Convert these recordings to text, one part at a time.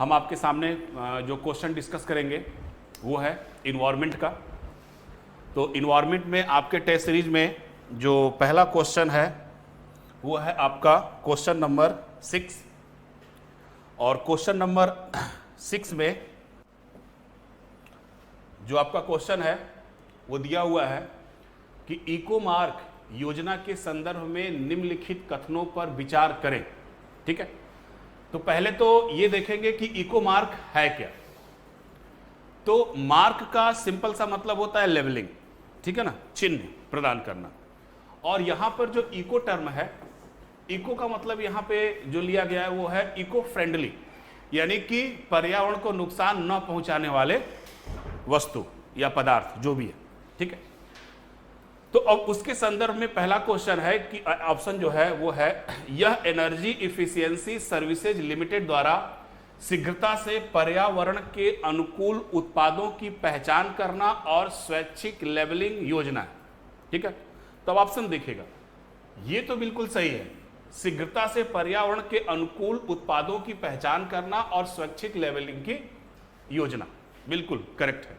हम आपके सामने जो क्वेश्चन डिस्कस करेंगे वो है इन्वायरमेंट का। तो इन्वायरमेंट में आपके टेस्ट सीरीज में जो पहला क्वेश्चन है वो है आपका क्वेश्चन नंबर 6। और क्वेश्चन नंबर 6 में जो आपका क्वेश्चन है वो दिया हुआ है कि इको मार्क योजना के संदर्भ में निम्नलिखित कथनों पर विचार करें। ठीक है, तो पहले तो ये देखेंगे कि इको मार्क है क्या। तो मार्क का सिंपल सा मतलब होता है लेवलिंग, ठीक है ना, चिन्ह प्रदान करना। और यहां पर जो इको टर्म है, इको का मतलब यहां पे जो लिया गया है वो है इको फ्रेंडली, यानी कि पर्यावरण को नुकसान न पहुंचाने वाले वस्तु या पदार्थ जो भी है। ठीक है, तो अब उसके संदर्भ में पहला क्वेश्चन है कि ऑप्शन जो है वो है, यह एनर्जी इफिशियंसी सर्विसेज लिमिटेड द्वारा शीघ्रता से पर्यावरण के अनुकूल उत्पादों की पहचान करना और स्वैच्छिक लेबलिंग योजना है। ठीक है, तो अब ऑप्शन देखिएगा, ये तो बिल्कुल सही है, शीघ्रता से पर्यावरण के अनुकूल उत्पादों की पहचान करना और स्वैच्छिक लेबलिंग की योजना, बिल्कुल करेक्ट है।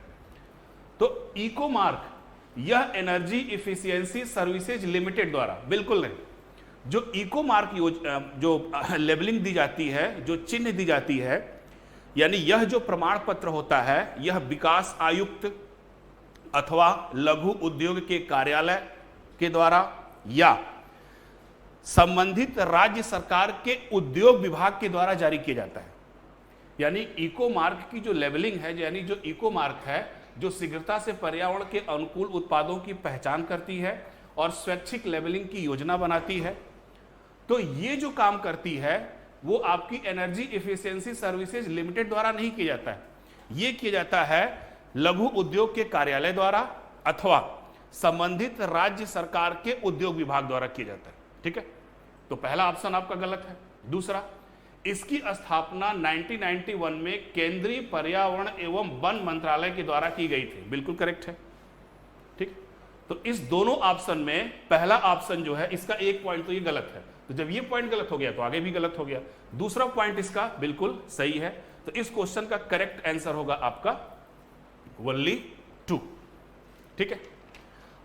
तो इको मार्क यह एनर्जी इफिशियंसी सर्विसेज लिमिटेड द्वारा, बिल्कुल नहीं, जो इको मार्क जो लेबलिंग दी जाती है, जो चिन्ह दी जाती है, यानी यह जो प्रमाण पत्र होता है, यह विकास आयुक्त अथवा लघु उद्योग के कार्यालय के द्वारा या संबंधित राज्य सरकार के उद्योग विभाग के द्वारा जारी किया जाता है। यानी इको मार्क की जो लेबलिंग है, यानी जो इको मार्क है, जो शीघ्रता से पर्यावरण के अनुकूल उत्पादों की पहचान करती है और स्वैच्छिक लेबलिंग की योजना बनाती है, तो ये जो काम करती है वो आपकी एनर्जी इफिशियंसी सर्विसेज लिमिटेड द्वारा नहीं किया जाता है, ये किया जाता है लघु उद्योग के कार्यालय द्वारा अथवा संबंधित राज्य सरकार के उद्योग विभाग द्वारा किया जाता है। ठीक है, तो पहला ऑप्शन आपका गलत है। दूसरा, इसकी स्थापना 1991 में केंद्रीय पर्यावरण एवं वन मंत्रालय के द्वारा की गई थी, बिल्कुल करेक्ट है। ठीक, तो इस दोनों ऑप्शन में पहला ऑप्शन जो है इसका एक पॉइंट तो ये गलत है, तो जब ये पॉइंट गलत हो गया तो आगे भी गलत हो गया। दूसरा पॉइंट इसका बिल्कुल सही है, तो इस क्वेश्चन का करेक्ट आंसर होगा आपका ओनली 2। ठीक है,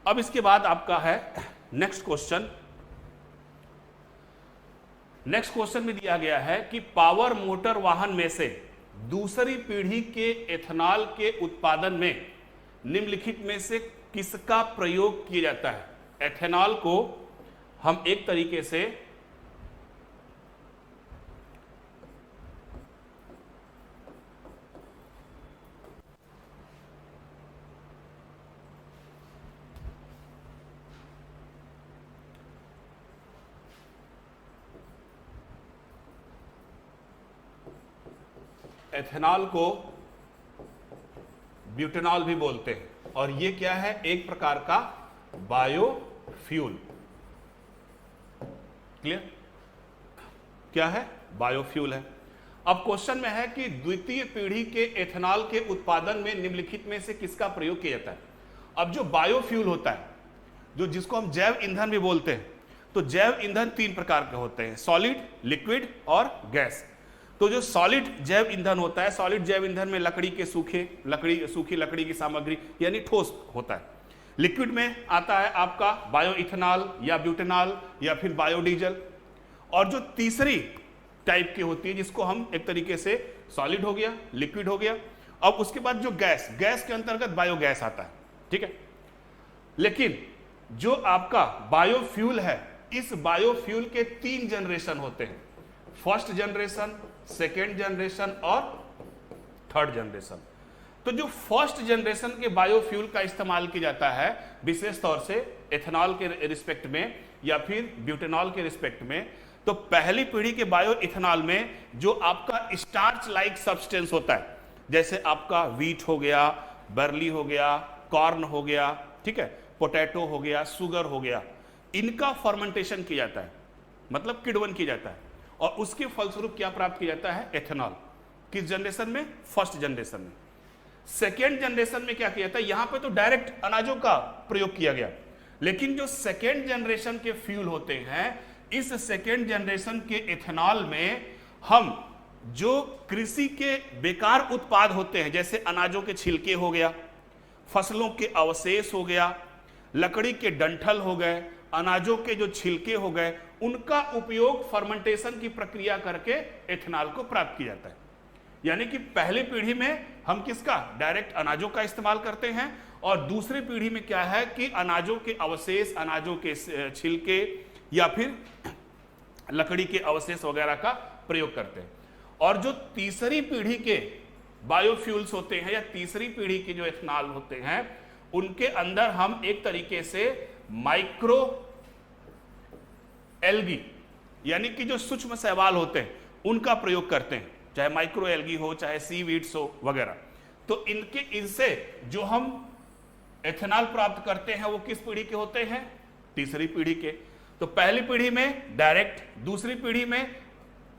अब इसके बाद आपका है नेक्स्ट क्वेश्चन। नेक्स्ट क्वेश्चन में दिया गया है कि पावर मोटर वाहन में से दूसरी पीढ़ी के एथेनॉल के उत्पादन में निम्नलिखित में से किसका प्रयोग किया जाता है। एथेनॉल को हम एक तरीके से एथेनॉल को ब्यूटेनॉल भी बोलते हैं, और ये क्या है, एक प्रकार का बायोफ्यूल। क्लियर, क्या है, बायोफ्यूल है। अब क्वेश्चन में है कि द्वितीय पीढ़ी के एथेनॉल के उत्पादन में निम्नलिखित में से किसका प्रयोग किया जाता है। अब जो बायोफ्यूल होता है, जो जिसको हम जैव ईंधन भी बोलते हैं, तो जैव ईंधन 3 प्रकार के होते हैं, सॉलिड, लिक्विड और गैस। तो जो सॉलिड जैव ईंधन होता है, सॉलिड जैव ईंधन में लकड़ी के सूखी लकड़ी की सामग्री यानी ठोस होता है। लिक्विड में आता है आपका बायो इथेनॉल या ब्यूटेनॉल या फिर बायोडीजल। और जो तीसरी टाइप की होती है जिसको हम एक तरीके से सॉलिड हो गया, लिक्विड हो गया, अब उसके बाद जो गैस के अंतर्गत बायोगैस आता है। ठीक है, लेकिन जो आपका बायोफ्यूल है, इस बायोफ्यूल के 3 जनरेशन होते हैं, फर्स्ट जनरेशन, सेकेंड जनरेशन और थर्ड जनरेशन। तो जो फर्स्ट जनरेशन के बायोफ्यूल का इस्तेमाल किया जाता है विशेष तौर से एथेनॉल के रिस्पेक्ट में या फिर ब्यूटेनॉल के रिस्पेक्ट में, तो पहली पीढ़ी के बायो इथेनॉल में जो आपका स्टार्च लाइक सब्सटेंस होता है, जैसे आपका वीट हो गया, बर्ली हो गया, कॉर्न हो गया, ठीक है, पोटैटो हो गया, शुगर हो गया, इनका फर्मेंटेशन किया जाता है, मतलब किण्वन किया जाता है, और उसके फलस्वरूप क्या प्राप्त किया जाता है, एथेनॉल। किस जनरेशन में, फर्स्ट जनरेशन में। सेकेंड जनरेशन में क्या किया जाता है, यहां पे तो डायरेक्ट अनाजों का प्रयोग किया गया, लेकिन जो सेकेंड जनरेशन के फ्यूल होते हैं, इस सेकेंड जनरेशन के एथेनॉल में हम जो कृषि के बेकार उत्पाद होते हैं, जैसे अनाजों के छिलके हो गया, फसलों के अवशेष हो गया, लकड़ी के डंठल हो गए, अनाजों के जो छिलके हो गए, उनका उपयोग फर्मेंटेशन की प्रक्रिया करके एथेनॉल को प्राप्त किया जाता है। यानी कि पहली पीढ़ी में हम किसका, डायरेक्ट अनाजों का इस्तेमाल करते हैं, और दूसरी पीढ़ी में क्या है कि अनाजों के अवशेष, अनाजों के छिलके या फिर लकड़ी के अवशेष वगैरह का प्रयोग करते हैं। और जो तीसरी पीढ़ी के बायोफ्यूल्स होते हैं या तीसरी पीढ़ी के जो एथेनॉल होते हैं, उनके अंदर हम एक तरीके से माइक्रो एल्गी यानी कि जो सूक्ष्म शैवाल होते हैं उनका प्रयोग करते हैं, चाहे माइक्रो एल्गी हो, चाहे सीवीड्स हो वगैरह। तो इनसे जो हम एथेनॉल प्राप्त करते हैं वो किस पीढ़ी के होते हैं, तीसरी पीढ़ी के। तो पहली पीढ़ी में डायरेक्ट, दूसरी पीढ़ी में,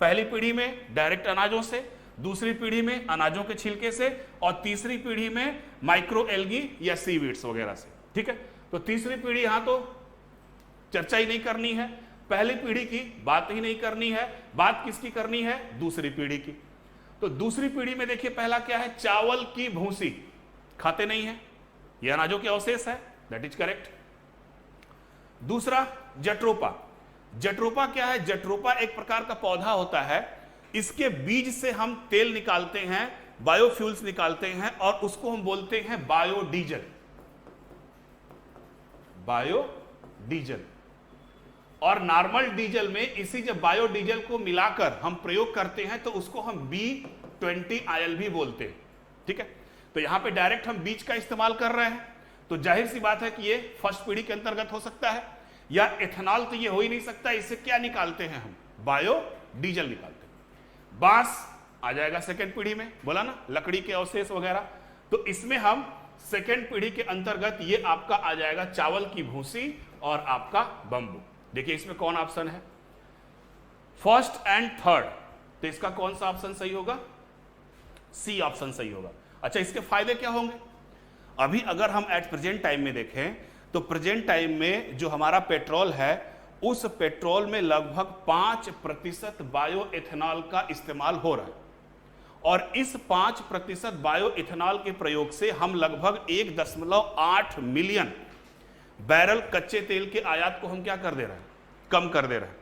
पहली पीढ़ी में डायरेक्ट अनाजों से, दूसरी पीढ़ी में अनाजों के छिलके से, और तीसरी पीढ़ी में माइक्रो एल्गी या सीवीड्स वगैरह से। ठीक है, तो तीसरी पीढ़ी यहां तो चर्चा ही नहीं करनी है, पहली पीढ़ी की बात ही नहीं करनी है, बात किसकी करनी है, दूसरी पीढ़ी की। तो दूसरी पीढ़ी में देखिए पहला क्या है, चावल की भूसी, खाते नहीं है, यह अनाजों के अवशेष है, दैट इज करेक्ट। दूसरा जट्रोपा। जट्रोपा क्या है, जट्रोपा एक प्रकार का पौधा होता है, इसके बीज से हम तेल निकालते हैं, बायोफ्यूल्स निकालते हैं, और उसको हम बोलते हैं बायोडीजल। बायोडीजल और नॉर्मल डीजल में इसी जब बायोडीजल को मिलाकर हम प्रयोग करते हैं तो उसको हम B20IL भी बोलते हैं। ठीक है, तो यहां पे डायरेक्ट हम बीज का इस्तेमाल कर रहे हैं, तो जाहिर सी बात है कि ये फर्स्ट पीढ़ी के अंतर्गत हो सकता है, या एथेनॉल तो ये हो ही नहीं सकता। इससे क्या निकालते हैं हम, बायोडीजल निकालते हैं। बांस आ जाएगा सेकेंड पीढ़ी में, बोला ना, लकड़ी के अवशेष वगैरह, तो इसमें हम सेकेंड पीढ़ी के अंतर्गत ये आपका आ जाएगा चावल की भूसी और आपका बम्बू। देखिए इसमें कौन ऑप्शन है, फर्स्ट एंड थर्ड, तो इसका कौन सा ऑप्शन सही होगा, सी ऑप्शन सही होगा। अच्छा, इसके फायदे क्या होंगे, अभी अगर हम एट प्रेजेंट टाइम में देखें तो प्रेजेंट टाइम में जो हमारा पेट्रोल है उस पेट्रोल में लगभग 5% बायो एथेनॉल का इस्तेमाल हो रहा है, और इस 5% बायो एथेनॉल के प्रयोग से हम लगभग 1.8 मिलियन बैरल कच्चे तेल के आयात को हम क्या कर दे रहे हैं, कम कर दे रहे हैं,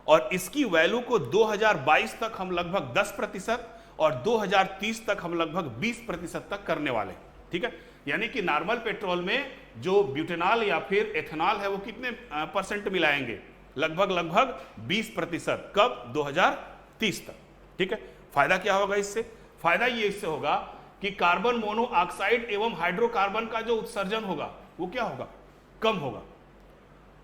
और इसकी वैल्यू को 2022 तक हम लगभग 10% और 2030 तक हम लगभग 20% तक करने वाले। ठीक है, यानी कि नॉर्मल पेट्रोल में जो ब्यूटेनॉल या फिर एथेनॉल है वो कितने परसेंट मिलाएंगे, लगभग 20%, कब, 2030 तक। ठीक है, फायदा क्या होगा इससे, फायदा ये इससे होगा कि कार्बन मोनोऑक्साइड एवं हाइड्रोकार्बन का जो उत्सर्जन होगा वो क्या होगा, कम होगा।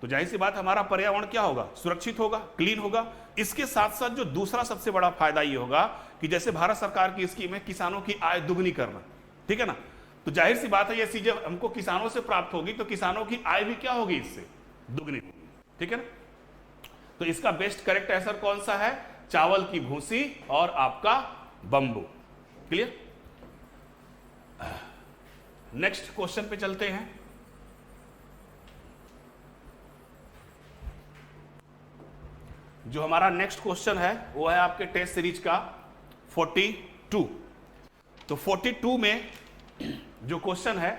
तो जाहिर सी बात हमारा पर्यावरण क्या होगा, सुरक्षित होगा, क्लीन होगा। इसके साथ साथ जो दूसरा सबसे बड़ा फायदा ये होगा कि जैसे भारत सरकार की स्कीम है किसानों की आय दुगनी करना, ठीक है ना, तो जाहिर सी बात है ये चीजें हमको किसानों से प्राप्त होगी तो किसानों की आय भी क्या होगी, इससे दुगनी होगी। ठीक है ना, तो इसका बेस्ट करेक्ट आंसर कौन सा है, चावल की भूसी और आपका बंबू। क्लियर, नेक्स्ट क्वेश्चन पे चलते हैं। जो हमारा नेक्स्ट क्वेश्चन है वो है आपके टेस्ट सीरीज का 42। तो 42 में जो क्वेश्चन है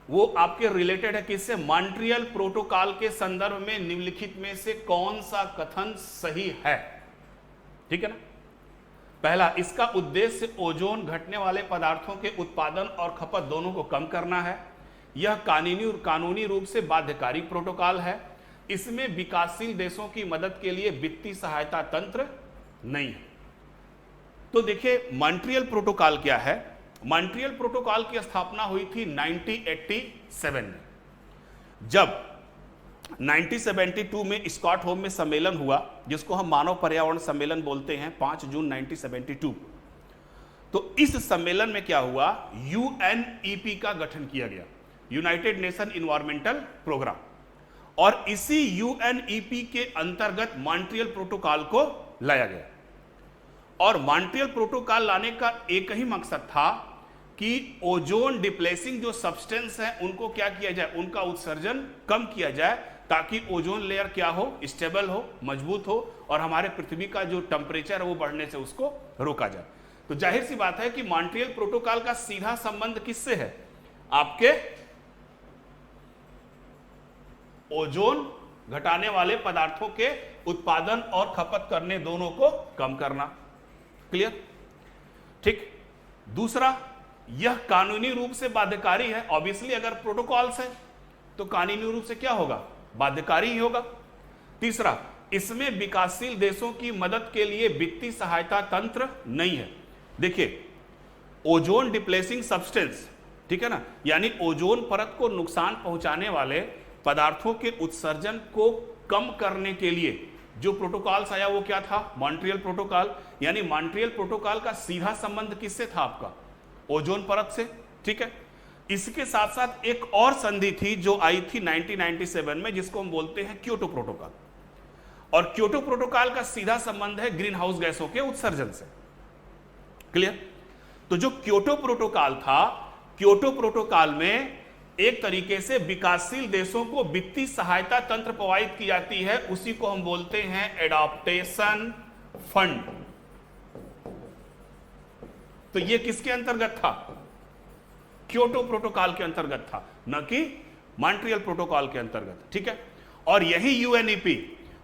वो आपके रिलेटेड है किससे, मॉन्ट्रियल प्रोटोकॉल के संदर्भ में निम्नलिखित में से कौन सा कथन सही है। ठीक है ना, पहला, इसका उद्देश्य ओजोन घटने वाले पदार्थों के उत्पादन और खपत दोनों को कम करना है। यह कानूनी रूप से बाध्यकारी प्रोटोकॉल है। इसमें विकासशील देशों की मदद के लिए वित्तीय सहायता तंत्र नहीं है। तो देखिए मॉन्ट्रियल प्रोटोकॉल क्या है, मॉन्ट्रियल प्रोटोकॉल की स्थापना हुई थी 1987 में, जब 1972 में स्टॉकहोम में सम्मेलन हुआ जिसको हम मानव पर्यावरण सम्मेलन बोलते हैं, 5 जून 1972। तो इस सम्मेलन में क्या हुआ, यूएनईपी का गठन किया गया, यूनाइटेड नेशन इन्वायरमेंटल प्रोग्राम, और इसी यूएनईपी के अंतर्गत मॉन्ट्रियल प्रोटोकॉल को लाया गया। और मॉन्ट्रियल प्रोटोकॉल लाने का एक ही मकसद था कि ओजोन डिप्लेसिंग जो सब्सटेंस है उनको क्या किया जाए, उनका उत्सर्जन कम किया जाए, ताकि ओजोन लेयर क्या हो, स्टेबल हो, मजबूत हो और हमारे पृथ्वी का जो टेम्परेचर है वो बढ़ने से उसको रोका जाए। तो जाहिर सी बात है कि मॉन्ट्रियल प्रोटोकॉल का सीधा संबंध किससे है, आपके ओजोन घटाने वाले पदार्थों के उत्पादन और खपत करने दोनों को कम करना। क्लियर? ठीक। दूसरा, यह कानूनी रूप से बाध्यकारी है। ऑब्वियसली अगर प्रोटोकॉल्स है तो कानूनी रूप से क्या होगा, बाध्यकारी ही होगा। तीसरा, इसमें विकासशील देशों की मदद के लिए वित्तीय सहायता तंत्र नहीं है। देखिए, ओजोन डिप्लेसिंग सब्सटेंस, ठीक है ना, यानी ओजोन परत को नुकसान पहुंचाने वाले पदार्थों के उत्सर्जन को कम करने के लिए जो प्रोटोकॉल्स आया वो क्या था, मॉन्ट्रियल प्रोटोकॉल। यानी मॉन्ट्रियल प्रोटोकॉल का सीधा संबंध किससे था, आपका ओजोन परत से। ठीक है। इसके साथ साथ एक और संधि थी जो आई थी 1997 में, जिसको हम बोलते हैं क्योटो प्रोटोकॉल। और क्योटो प्रोटोकॉल का सीधा संबंध है ग्रीन हाउस गैसों के उत्सर्जन से। क्लियर? तो जो क्योटो प्रोटोकॉल था, क्योटो प्रोटोकॉल में एक तरीके से विकासशील देशों को वित्तीय सहायता तंत्र प्रोवाइड की जाती है, उसी को हम बोलते हैं एडॉप्टेशन फंड। तो ये किसके अंतर्गत था, क्योटो प्रोटोकॉल के अंतर्गत था, न कि मॉन्ट्रियल प्रोटोकॉल के अंतर्गत। ठीक है। और यही यूएनईपी,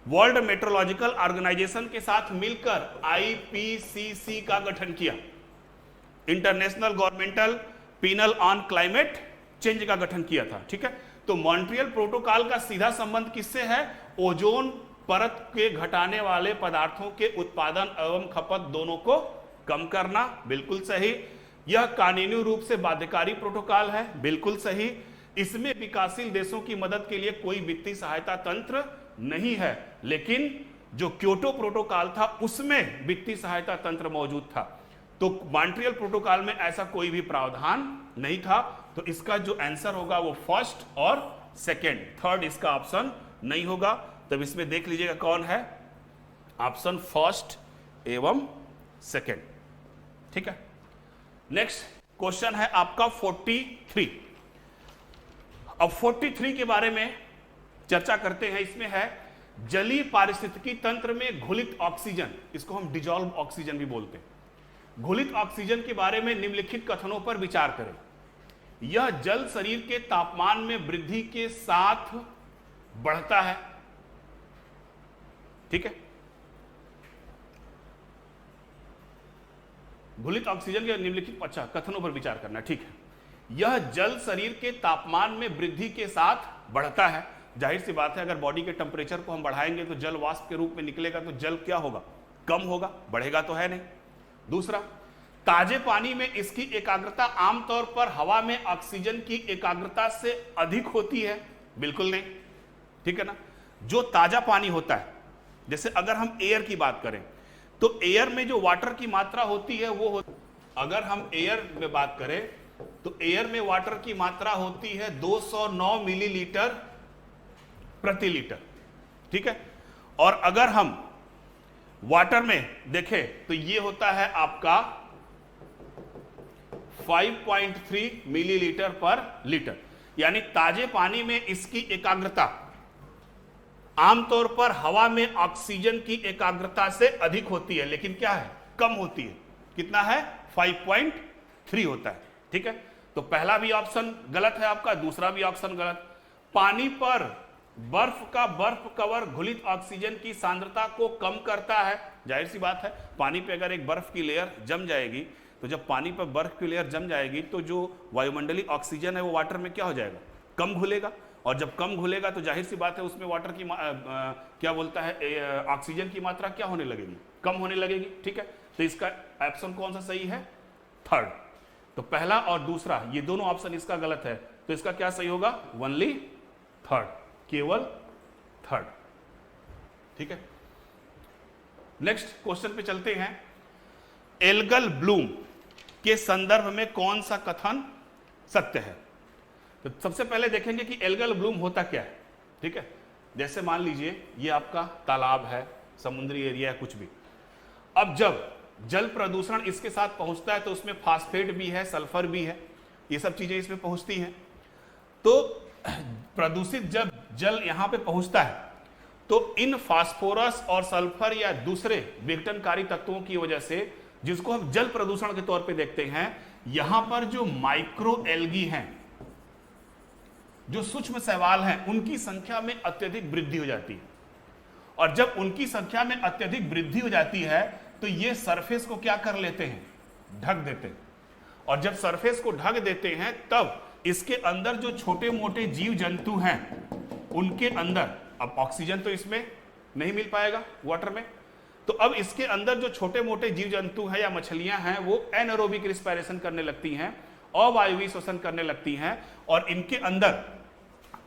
वर्ल्ड मेट्रोलॉजिकल ऑर्गेनाइजेशन के साथ मिलकर आईपीसीसी का गठन किया, international governmental panel on climate change का गठन किया था। ठीक है। तो मॉन्ट्रियल प्रोटोकॉल का सीधा संबंध किससे है, ओजोन परत के घटाने वाले पदार्थों के उत्पादन एवं खपत दोनों को कम करना। बिल्कुल सही। यह कानूनी रूप से बाध्यकारी प्रोटोकॉल है। बिल्कुल सही। इसमें विकासशील देशों की मदद के लिए कोई वित्तीय सहायता तंत्र नहीं है, लेकिन जो क्योटो प्रोटोकॉल था उसमें वित्तीय सहायता तंत्र मौजूद था। तो मॉन्ट्रियल प्रोटोकॉल में ऐसा कोई भी प्रावधान नहीं था। तो इसका जो आंसर होगा वो फर्स्ट और सेकंड, थर्ड इसका ऑप्शन नहीं होगा। तब इसमें देख लीजिएगा कौन है, ऑप्शन फर्स्ट एवं सेकंड। ठीक है। नेक्स्ट क्वेश्चन है आपका 43। अब 43 के बारे में चर्चा करते हैं। इसमें है जलीय पारिस्थितिकी तंत्र में घुलित ऑक्सीजन, इसको हम डिजॉल्व ऑक्सीजन भी बोलते हैं। घुलित ऑक्सीजन के बारे में निम्नलिखित कथनों पर विचार करें। यह जल शरीर के तापमान में वृद्धि के साथ बढ़ता है। ठीक है। घुलित ऑक्सीजन के निम्नलिखित कथनों पर विचार करना। ठीक है। यह जल शरीर के तापमान में वृद्धि के साथ बढ़ता है। जाहिर सी बात है, अगर बॉडी के टेम्परेचर को हम बढ़ाएंगे तो जल वाष्प के रूप में निकलेगा, तो जल क्या होगा, कम होगा, बढ़ेगा तो है नहीं। दूसरा, ताजे पानी में इसकी एकाग्रता आमतौर पर हवा में ऑक्सीजन की एकाग्रता से अधिक होती है। बिल्कुल नहीं। ठीक है ना। जो ताजा पानी होता है, जैसे अगर हम एयर की बात करें तो एयर में जो वाटर की मात्रा होती है वो अगर हम एयर में बात करें तो एयर में वाटर की मात्रा होती है 209 मिलीलीटर प्रति लीटर। ठीक है। और अगर हम वाटर में देखें तो ये होता है आपका 5.3 मिलीलीटर पर लीटर। यानी ताजे पानी में इसकी एकाग्रता आमतौर पर हवा में ऑक्सीजन की एकाग्रता से अधिक होती है, लेकिन क्या है, कम होती है। कितना है, 5.3 होता है। ठीक है। तो पहला भी ऑप्शन गलत है आपका, दूसरा भी ऑप्शन गलत। पानी पर बर्फ का बर्फ कवर घुलित ऑक्सीजन की सांद्रता को कम करता है। जाहिर सी बात है, पानी पे अगर एक बर्फ की लेयर जम जाएगी, तो जब पानी पर बर्फ की लेयर जम जाएगी तो जो वायुमंडलीय ऑक्सीजन है वो वाटर में क्या हो जाएगा, कम घुलेगा। और जब कम घुलेगा तो जाहिर सी बात है उसमें वाटर की क्या बोलता है, ऑक्सीजन की मात्रा क्या होने लगेगी, कम होने लगेगी। ठीक है। तो इसका ऑप्शन कौन सा सही है, थर्ड। तो पहला और दूसरा ये दोनों ऑप्शन इसका गलत है। तो इसका क्या सही होगा, ओनली थर्ड, केवल थर्ड। ठीक है। नेक्स्ट क्वेश्चन पे चलते हैं। एल्गल ब्लूम के संदर्भ में कौन सा कथन सत्य है। तो सबसे पहले देखेंगे कि एल्गल ब्लूम होता क्या है। ठीक है। जैसे मान लीजिए ये आपका तालाब है, समुद्री एरिया है, कुछ भी। अब जब जल प्रदूषण इसके साथ पहुंचता है तो उसमें फास्फेट भी है, सल्फर भी है, ये सब चीजें इसमें पहुंचती हैं। तो प्रदूषित जब जल यहां पे पहुंचता है तो इन फास्फोरस और सल्फर या दूसरे विघटनकारी तत्वों की वजह से, जिसको हम जल प्रदूषण के तौर पे देखते हैं, यहां पर जो माइक्रो एल्गी हैं, जो सूक्ष्म शैवाल हैं, उनकी संख्या में अत्यधिक वृद्धि हो जाती है। और जब उनकी संख्या में अत्यधिक वृद्धि हो जाती है तो ये सरफेस को क्या कर लेते हैं, ढक देते हैं। और जब सरफेस को ढक देते हैं तब इसके अंदर जो छोटे मोटे जीव जंतु हैं उनके अंदर, अब ऑक्सीजन तो इसमें नहीं मिल पाएगा वाटर में, तो अब इसके अंदर जो छोटे मोटे जीव जंतु हैं या मछलियां हैं वो एनारोबिक रिस्पायरेशन करने लगती हैं, अवायवीय श्वसन करने लगती हैं, और इनके अंदर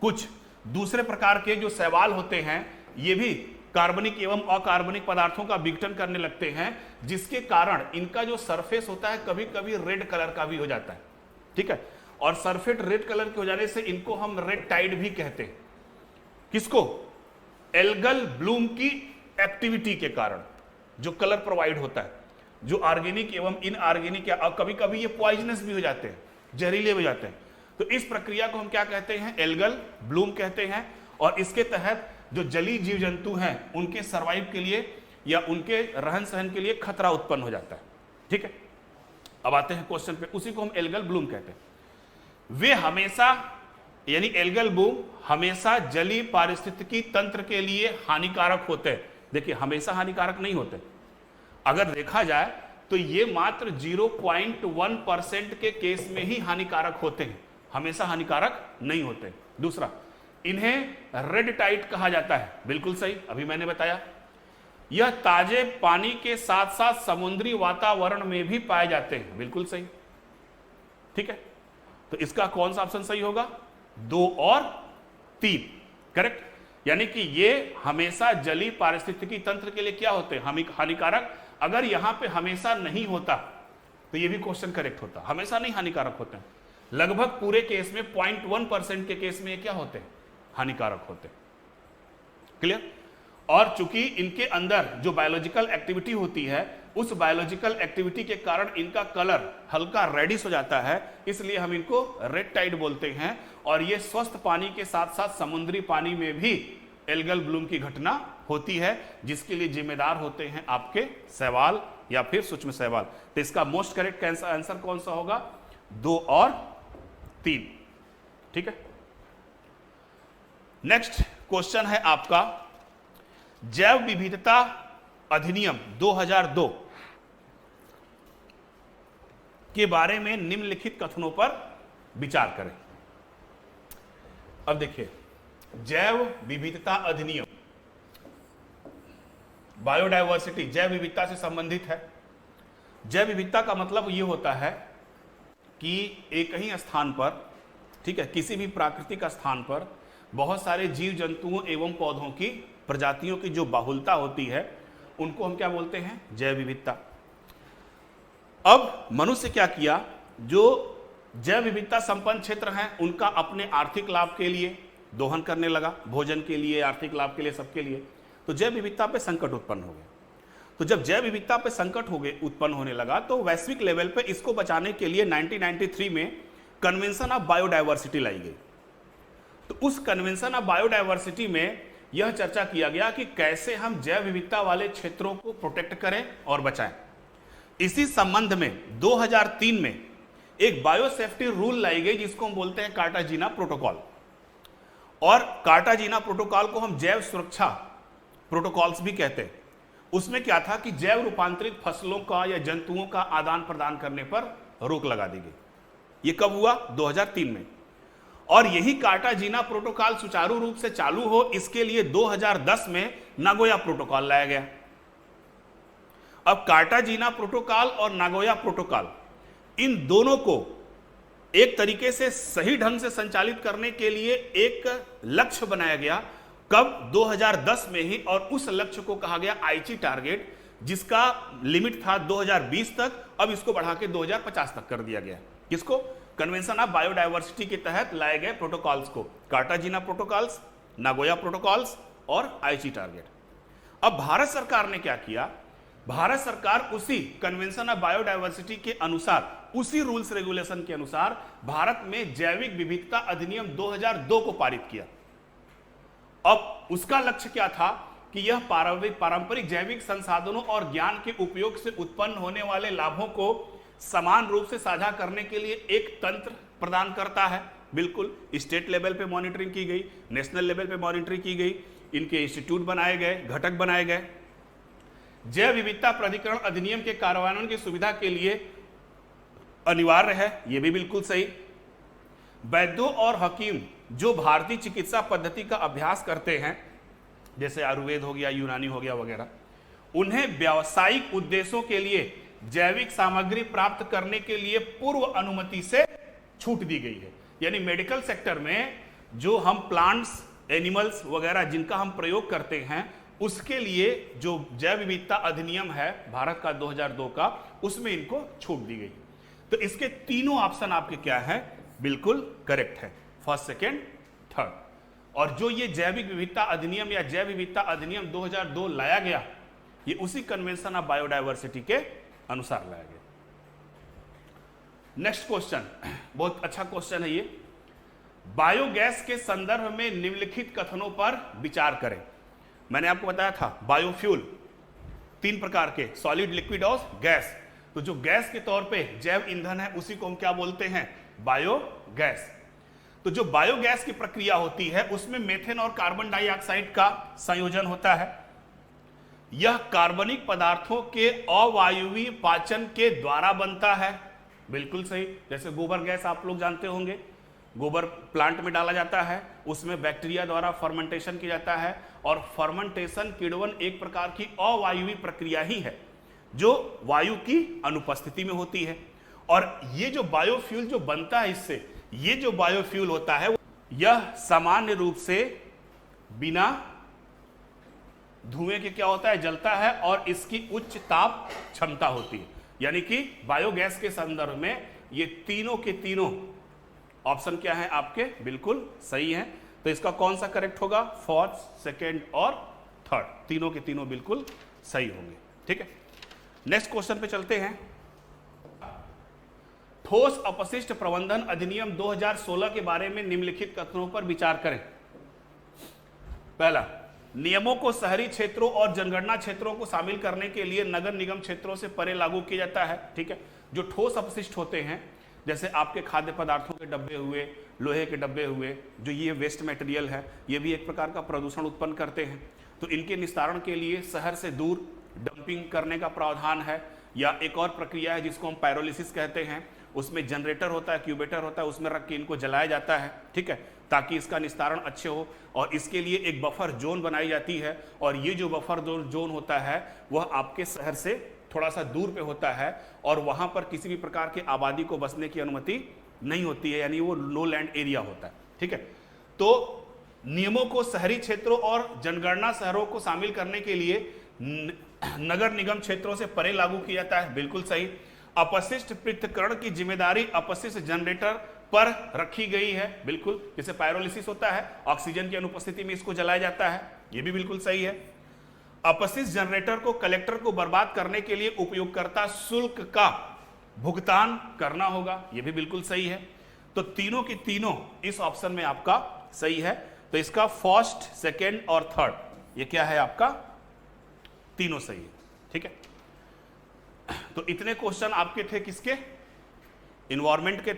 कुछ दूसरे प्रकार के जो शैवाल होते हैं ये भी कार्बनिक एवं अकार्बनिक पदार्थों का विघटन करने लगते हैं, जिसके कारण इनका जो सरफेस होता है कभी कभी रेड कलर का भी हो जाता है। ठीक है, और सरफेस रेड कलर के हो जाने से इनको हम रेड टाइड भी कहते हैं। किसको? एल्गल ब्लूम की एक्टिविटी के कारण जो कलर प्रोवाइड होता है, जो ऑर्गेनिक एवं इनऑर्गेनिक, या कभी कभी ये पॉइजनस भी हो जाते हैं, जहरीले हो जाते हैं। तो इस प्रक्रिया को हम क्या कहते हैं? एल्गल ब्लूम कहते हैं। और इसके तहत जो जलीय जीव जंतु हैं उनके सर्वाइव के लिए या उनके रहन सहन के लिए खतरा उत्पन्न हो जाता है। ठीक है, अब आते हैं क्वेश्चन पे, उसी को हम एल्गल ब्लूम कहते हैं। वे हमेशा, यानी एल्गल ब्लूम हमेशा जलीय पारिस्थितिकी तंत्र के लिए हानिकारक होते हैं। देखिए, हमेशा हानिकारक नहीं होते, अगर देखा जाए तो ये मात्र 0.1% के केस में ही हानिकारक होते हैं, हमेशा हानिकारक नहीं होते। दूसरा, इन्हें रेड टाइड कहा जाता है, बिल्कुल सही, अभी मैंने बताया। यह ताजे पानी के साथ साथ समुद्री वातावरण में भी पाए जाते हैं, बिल्कुल सही। ठीक है, तो इसका कौन सा ऑप्शन सही होगा? 2 और 3 करेक्ट। यानी कि ये हमेशा जलीय पारिस्थितिकी तंत्र के लिए क्या होते हैं? हानिकारक। अगर यहां पे हमेशा नहीं होता तो ये भी क्वेश्चन करेक्ट होता, हमेशा नहीं हानिकारक होते हैं। लगभग पूरे केस में 0.1% के केस में ये क्या होते हैं? हानिकारक होते हैं। क्लियर? और चूंकि इनके अंदर जो बायोलॉजिकल एक्टिविटी होती है, उस बायोलॉजिकल एक्टिविटी के कारण इनका कलर हल्का रेडिश हो जाता है, इसलिए हम इनको रेड टाइड बोलते हैं। और ये स्वस्थ पानी के साथ साथ समुद्री पानी में भी एल्गल ब्लूम की घटना होती है, जिसके लिए जिम्मेदार होते हैं आपके शैवाल या फिर सूक्ष्म शैवाल। तो इसका मोस्ट करेक्ट आंसर कौन सा होगा? 2 और 3। ठीक है, नेक्स्ट क्वेश्चन है आपका, जैव विविधता अधिनियम 2002 के बारे में निम्नलिखित कथनों पर विचार करें। अब देखिए, जैव विविधता अधिनियम बायोडायवर्सिटी, जैव विविधता से संबंधित है। जैव विविधता का मतलब ये होता है कि एक ही स्थान पर, ठीक है, किसी भी प्राकृतिक स्थान पर बहुत सारे जीव जंतुओं एवं पौधों की प्रजातियों की जो बाहुलता होती है उनको हम क्या बोलते हैं? जैव विविधता। अब मनुष्य क्या किया, जो जैव विविधता संपन्न क्षेत्र हैं उनका अपने आर्थिक लाभ के लिए दोहन करने लगा, भोजन के लिए, आर्थिक लाभ के लिए, सबके लिए। तो जैव विविधता पे संकट उत्पन्न हो गया। तो जब जैव विविधता पे संकट उत्पन्न होने लगा तो वैश्विक लेवल पे इसको बचाने के लिए 1993 में कन्वेंशन ऑफ बायोडायवर्सिटी लाई गई। तो उस कन्वेंशन ऑफ बायोडायवर्सिटी में यह चर्चा किया गया कि कैसे हम जैव विविधता वाले क्षेत्रों को प्रोटेक्ट करें और बचाएं। इसी संबंध में 2003 में एक बायोसेफ्टी रूल लाई गई, जिसको हम बोलते हैं कार्टाजीना प्रोटोकॉल। और कार्टाजीना प्रोटोकॉल को हम जैव सुरक्षा प्रोटोकॉल्स भी कहते हैं। उसमें क्या था कि जैव रूपांतरित फसलों का या जंतुओं का आदान प्रदान करने पर रोक लगा दी गई। यह कब हुआ? 2003 में। और यही कार्टाजीना प्रोटोकॉल सुचारू रूप से चालू हो, इसके लिए 2010 में नागोया प्रोटोकॉल लाया गया। अब कार्टाजीना प्रोटोकॉल और नागोया प्रोटोकॉल, इन दोनों को एक तरीके से सही ढंग से संचालित करने के लिए एक लक्ष्य बनाया गया। कब? 2010 में ही। और उस लक्ष्य को कहा गया आईची टारगेट, जिसका लिमिट था 2020 तक। अब इसको बढ़ा के 2050 तक कर दिया गया। किसको? कन्वेंशन ऑफ बायोडायवर्सिटी के तहत लाए गए प्रोटोकॉल्स को, कार्टाजीना प्रोटोकॉल्स, नागोया प्रोटोकॉल्स और आईची टारगेट। अब भारत सरकार ने क्या किया? भारत सरकार उसी कन्वेंशन ऑफ बायोडायवर्सिटी के अनुसार, उसी रूल्स रेगुलेशन के अनुसार भारत में जैविक विविधता अधिनियम 2002 को पारित किया। अब उसका लक्ष्य क्या था कि यह पारंपरिक जैविक संसाधनों और ज्ञान के उपयोग से उत्पन्न होने वाले लाभों को समान रूप से साझा करने के लिए एक तंत्र प्रदान करता है। बिल्कुल, स्टेट लेवल पे मॉनिटरिंग की गई, नेशनल लेवल पे मॉनिटरिंग की गई, इनके इंस्टीट्यूट बनाए गए, घटक बनाए गए। जैव विविधता प्राधिकरण अधिनियम के कार्यान्वयन की सुविधा के लिए अनिवार्य है, यह भी बिल्कुल सही। वैद्यों और हकीम जो भारतीय चिकित्सा पद्धति का अभ्यास करते हैं, जैसे आयुर्वेद हो गया, यूनानी हो गया वगैरह, उन्हें व्यावसायिक उद्देश्यों के लिए जैविक सामग्री प्राप्त करने के लिए पूर्व अनुमति से छूट दी गई है। यानी मेडिकल सेक्टर में जो हम प्लांट्स, एनिमल्स वगैरह जिनका हम प्रयोग करते हैं, उसके लिए जो जैव विविधता अधिनियम है भारत का 2002 का, उसमें इनको छूट दी गई। तो इसके तीनों ऑप्शन आपके क्या है, बिल्कुल करेक्ट है, फर्स्ट, सेकेंड, थर्ड। और जो ये जैविक विविधता अधिनियम या जैव विविधता अधिनियम 2002 लाया गया, ये उसी कन्वेंशन ऑफ बायोडायवर्सिटी के अनुसार लाया गया। नेक्स्ट क्वेश्चन, बहुत अच्छा क्वेश्चन है ये। बायोगैस के संदर्भ में निम्नलिखित कथनों पर विचार करें। मैंने आपको बताया था बायोफ्यूल 3 प्रकार के, सॉलिड, लिक्विड और गैस। तो जो गैस के तौर पे जैव ईंधन है उसी को हम क्या बोलते हैं, बायोगैस। तो जो बायोगैस की प्रक्रिया होती है उसमें मेथेन और कार्बन डाइऑक्साइड का संयोजन होता है। यह कार्बनिक पदार्थों के अवायवीय पाचन के द्वारा बनता है, बिल्कुल सही। जैसे गोबर गैस आप लोग जानते होंगे, गोबर प्लांट में डाला जाता है, उसमें बैक्टीरिया द्वारा फर्मेंटेशन किया जाता है, और फर्मेंटेशन किण्वन एक प्रकार की अवायवीय प्रक्रिया ही है जो वायु की अनुपस्थिति में होती है। और ये जो बायोफ्यूल जो बनता है इससे, ये जो बायोफ्यूल होता है यह सामान्य रूप से बिना धुएं के क्या होता है, जलता है, और इसकी उच्च ताप क्षमता होती है। यानी कि बायोगैस के संदर्भ में ये तीनों के तीनों ऑप्शन क्या है आपके, बिल्कुल सही है। तो इसका कौन सा करेक्ट होगा, फर्स्ट, सेकेंड और थर्ड, तीनों के तीनों बिल्कुल सही होंगे। ठीक है, नेक्स्ट क्वेश्चन पे चलते हैं। ठोस अपशिष्ट प्रबंधन अधिनियम 2016 के बारे में निम्नलिखित कथनों पर विचार करें। पहला, नियमों को शहरी क्षेत्रों और जनगणना क्षेत्रों को शामिल करने के लिए नगर निगम क्षेत्रों से परे लागू किया जाता है। ठीक है, जो ठोस अपशिष्ट होते हैं, जैसे आपके खाद्य पदार्थों के डब्बे हुए, लोहे के डब्बे हुए, जो ये वेस्ट मटेरियल है, ये भी एक प्रकार का प्रदूषण उत्पन्न करते हैं। तो इनके निस्तारण के लिए शहर से दूर डंपिंग करने का प्रावधान है। या एक और प्रक्रिया है जिसको हम पायरोलिसिस कहते हैं, उसमें जनरेटर होता है, क्यूबेटर होता है, उसमें रख के इनको जलाया जाता है। ठीक है, ताकि इसका निस्तारण अच्छे हो, और इसके लिए एक बफर जोन बनाई जाती है। और ये जो बफर जोन होता है वह आपके शहर से थोड़ा सा दूर पे होता है, और वहां पर किसी भी प्रकार के आबादी को बसने की अनुमति नहीं होती है, यानी वो लो लैंड एरिया होता है। ठीक है, तो नियमों को शहरी क्षेत्रों और जनगणना शहरों को शामिल करने के लिए नगर निगम क्षेत्रों से परे लागू किया जाता है, बिल्कुल सही। अपशिष्ट पृथक्करण की जिम्मेदारी अपशिष्ट जनरेटर पर रखी गई है, बिल्कुल। जैसे पायरोलिसिस होता है, ऑक्सीजन की अनुपस्थिति में इसको जलाया जाता है, यह भी बिल्कुल सही है। अपशिष्ट जनरेटर को कलेक्टर को बर्बाद करने के लिए उपयोगकर्ता शुल्क का भुगतान करना होगा, यह भी बिल्कुल सही है। तो तीनों की तीनों इस ऑप्शन में आपका सही है। तो इसका फर्स्ट, सेकेंड और थर्ड ये क्या है आपका, तीनों सही है। ठीक है, तो इतने क्वेश्चन आपके थे किसके, इन्वायरमेंट के थे।